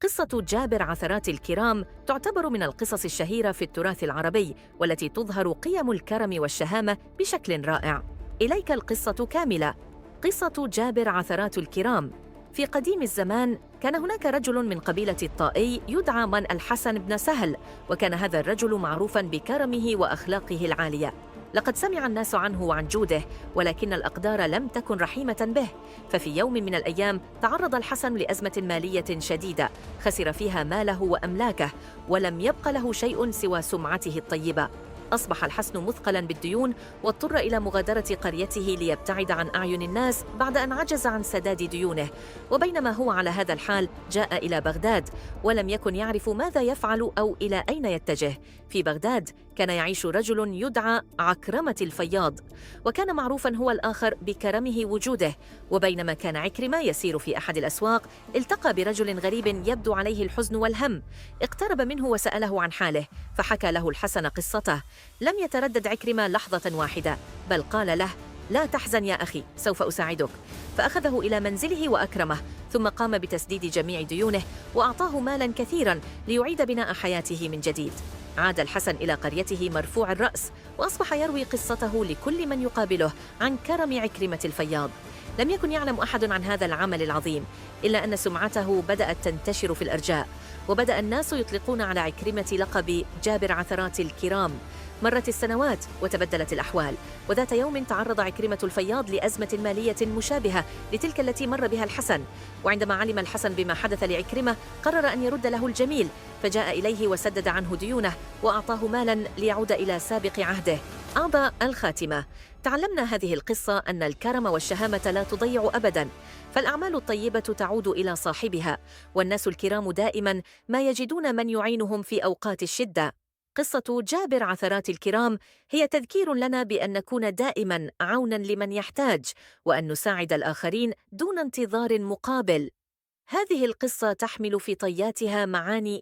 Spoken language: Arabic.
قصة جابر عثرات الكرام تعتبر من القصص الشهيرة في التراث العربي، والتي تظهر قيم الكرم والشهامة بشكل رائع. إليك القصة كاملة. قصة جابر عثرات الكرام. في قديم الزمان كان هناك رجل من قبيلة الطائي يدعى من الحسن بن سهل، وكان هذا الرجل معروفاً بكرمه وأخلاقه العالية. لقد سمع الناس عنه وعن جوده، ولكن الأقدار لم تكن رحيمة به. ففي يوم من الأيام تعرض الحسن لأزمة مالية شديدة، خسر فيها ماله وأملاكه، ولم يبق له شيء سوى سمعته الطيبة. أصبح الحسن مثقلاً بالديون، واضطر إلى مغادرة قريته ليبتعد عن أعين الناس بعد أن عجز عن سداد ديونه. وبينما هو على هذا الحال جاء إلى بغداد، ولم يكن يعرف ماذا يفعل أو إلى أين يتجه. في بغداد كان يعيش رجل يدعى عكرمة الفياض، وكان معروفاً هو الآخر بكرمه وجوده. وبينما كان عكرمة يسير في أحد الأسواق، التقى برجل غريب يبدو عليه الحزن والهم. اقترب منه وسأله عن حاله، فحكى له الحسن قصته. لم يتردد عكرمة لحظة واحدة، بل قال له: لا تحزن يا أخي، سوف أساعدك. فأخذه إلى منزله وأكرمه، ثم قام بتسديد جميع ديونه، وأعطاه مالا كثيرا ليعيد بناء حياته من جديد. عاد الحسن إلى قريته مرفوع الرأس، وأصبح يروي قصته لكل من يقابله عن كرم عكرمة الفياض. لم يكن يعلم أحد عن هذا العمل العظيم، إلا أن سمعته بدأت تنتشر في الأرجاء، وبدأ الناس يطلقون على عكرمة لقب جابر عثرات الكرام. مرت السنوات وتبدلت الأحوال، وذات يوم تعرض عكرمة الفياض لأزمة مالية مشابهة لتلك التي مر بها الحسن. وعندما علم الحسن بما حدث لعكرمة قرر أن يرد له الجميل، فجاء إليه وسدد عنه ديونه، وأعطاه مالا ليعود إلى سابق عهده. أعضى الخاتمة. تعلمنا هذه القصة أن الكرم والشهامة لا تضيع أبداً، فالأعمال الطيبة تعود إلى صاحبها، والناس الكرام دائماً ما يجدون من يعينهم في أوقات الشدة. قصة جابر عثرات الكرام هي تذكير لنا بأن نكون دائماً عوناً لمن يحتاج، وأن نساعد الآخرين دون انتظار مقابل. هذه القصة تحمل في طياتها معاني